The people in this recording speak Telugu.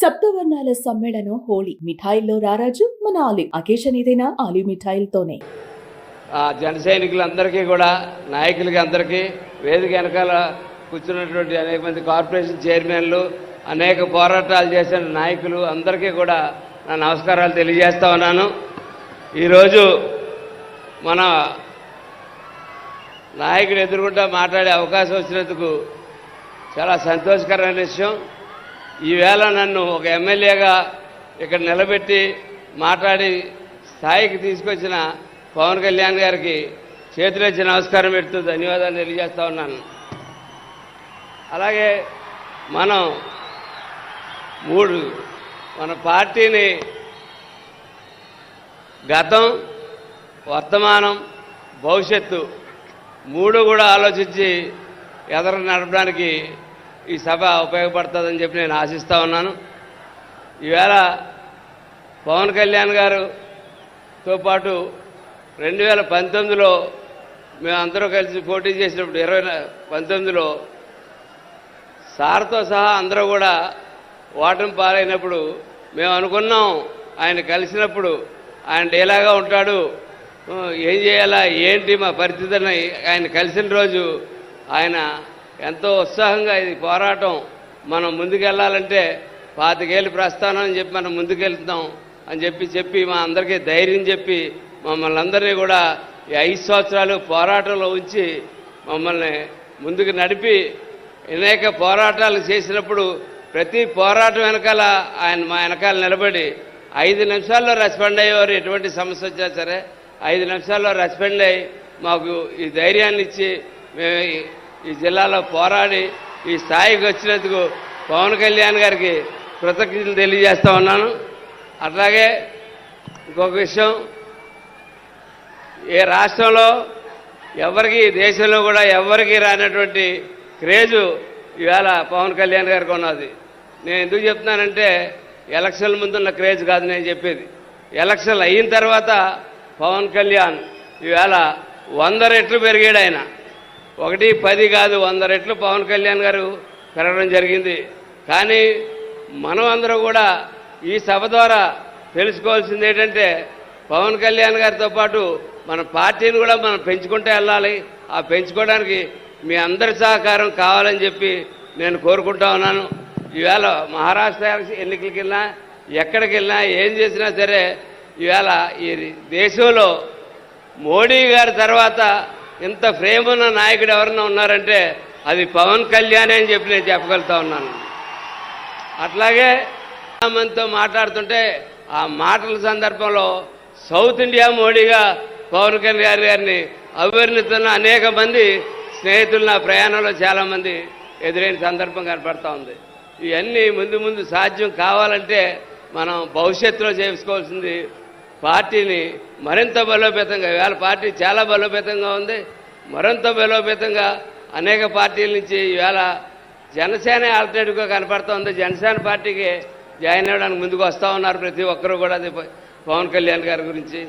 సప్తవర్ణాల సమ్మేళనం హోళీ మిఠాయిల్లో రారాజు మన ఆలివ్. అకేషన్ ఏదైనా ఆలివ్ మిఠాయిలతోనే. జన సైనికులందరికీ కూడా, నాయకులకి అందరికీ, వేదిక వెనకాల కూర్చున్నటువంటి అనేక మంది కార్పొరేషన్ చైర్మన్లు, అనేక పోరాటాలు చేసిన నాయకులు అందరికీ కూడా నా నమస్కారాలు తెలియజేస్తా ఉన్నాను. ఈరోజు మన నాయకుడు ఎదుర్కొంటా మాట్లాడే అవకాశం వచ్చినందుకు చాలా సంతోషకరమైన విషయం. ఈవేళ నన్ను ఒక ఎమ్మెల్యేగా ఇక్కడ నిలబెట్టి మాట్లాడి స్థాయికి తీసుకొచ్చిన పవన్ కళ్యాణ్ గారికి చేతులెత్తి నమస్కారం పెడుతూ ధన్యవాదాలు తెలియజేస్తా ఉన్నాను. అలాగే మన పార్టీని గతం, వర్తమానం, భవిష్యత్తు మూడు కూడా ఆలోచించి ఎదురు నడపడానికి ఈ సభ ఉపయోగపడుతుందని చెప్పి నేను ఆశిస్తూ ఉన్నాను. ఈవేళ పవన్ కళ్యాణ్ గారుతో పాటు 2019లో మేమందరూ కలిసి పోటీ చేసినప్పుడు 2019లో సార్తో సహా అందరూ కూడా ఓటమి పాలైనప్పుడు మేము అనుకున్నాం, ఆయన కలిసినప్పుడు ఆయన ఎలాగా ఉంటాడు, ఏం చేయాలా, ఏంటి మా పరిస్థితిని ఆయన కలిసిన రోజు ఆయన ఎంతో ఉత్సాహంగా ఇది పోరాటం మనం ముందుకెళ్ళాలంటే 25 ఏళ్ళ ప్రస్థానం అని చెప్పి మనం ముందుకెళ్తాం అని చెప్పి మా అందరికీ ధైర్యం చెప్పి మమ్మల్ని అందరినీ కూడా ఈ 5 సంవత్సరాలు పోరాటంలో ఉంచి మమ్మల్ని ముందుకు నడిపి అనేక పోరాటాలు చేసినప్పుడు ప్రతి పోరాటం వెనకాల ఆయన మా వెనకాల నిలబడి 5 నిమిషాల్లో రెస్పాండ్ అయ్యేవారు. ఎటువంటి సమస్య వచ్చినా సరే 5 నిమిషాల్లో రెస్పాండ్ అయ్యి మాకు ఈ ధైర్యాన్ని ఇచ్చి మేము ఈ జిల్లాలో పోరాడి ఈ స్థాయికి వచ్చినందుకు పవన్ కళ్యాణ్ గారికి కృతజ్ఞతలు తెలియజేస్తా ఉన్నాను. అట్లాగే ఇంకొక విషయం, ఏ రాష్ట్రంలో ఎవరికి, దేశంలో కూడా ఎవరికి రానటువంటి క్రేజు ఇవాళ పవన్ కళ్యాణ్ గారికి ఉన్నది. నేను ఎందుకు చెప్తున్నానంటే ఎలక్షన్ల ముందున్న క్రేజ్ కాదు నేను చెప్పేది. ఎలక్షన్లు అయిన తర్వాత పవన్ కళ్యాణ్ ఇవాళ 100 రెట్లు పెరిగాడు. ఆయన 1, 10 కాదు 100 రెట్లు పవన్ కళ్యాణ్ గారు పెరగడం జరిగింది. కానీ మనం అందరూ కూడా ఈ సభ ద్వారా తెలుసుకోవాల్సింది ఏంటంటే పవన్ కళ్యాణ్ గారితో పాటు మన పార్టీని కూడా మనం పెంచుకుంటూ వెళ్ళాలి. ఆ పెంచుకోవడానికి మీ అందరి సహకారం కావాలని చెప్పి నేను కోరుకుంటా ఉన్నాను. ఈవేళ మహారాష్ట్ర ఎన్నికలకి వెళ్ళినా, ఎక్కడికి వెళ్ళినా, ఏం చేసినా సరే ఈవేళ ఈ దేశంలో మోడీ గారి తర్వాత ఇంత ప్రేమ ఉన్న నాయకుడు ఎవరన్నా ఉన్నారంటే అది పవన్ కళ్యాణ్ అని చెప్పి నేను చెప్పగలుగుతా ఉన్నాను. అట్లాగే మనతో మాట్లాడుతుంటే ఆ మాటల సందర్భంలో సౌత్ ఇండియా మోడీగా పవన్ కళ్యాణ్ గారిని అభివర్ణిస్తున్న అనేక మంది స్నేహితులు నా ప్రయాణంలో చాలామంది ఎదురైన సందర్భం కనపడతా ఉంది. ఇవన్నీ ముందు సాధ్యం కావాలంటే మనం భవిష్యత్తులో చేసుకోవాల్సింది పార్టీని మరింత బలోపేతంగా, ఇవాళ పార్టీ చాలా బలోపేతంగా ఉంది, మరింత బలోపేతంగా అనేక పార్టీల నుంచి ఇవాళ జనసేన ఆల్టర్నేటివ్గా కనపడుతూ ఉంది. జనసేన పార్టీకి జాయిన్ అవ్వడానికి ముందుకు వస్తూ ఉన్నారు ప్రతి ఒక్కరూ కూడా. అది పవన్ కళ్యాణ్ గారి గురించి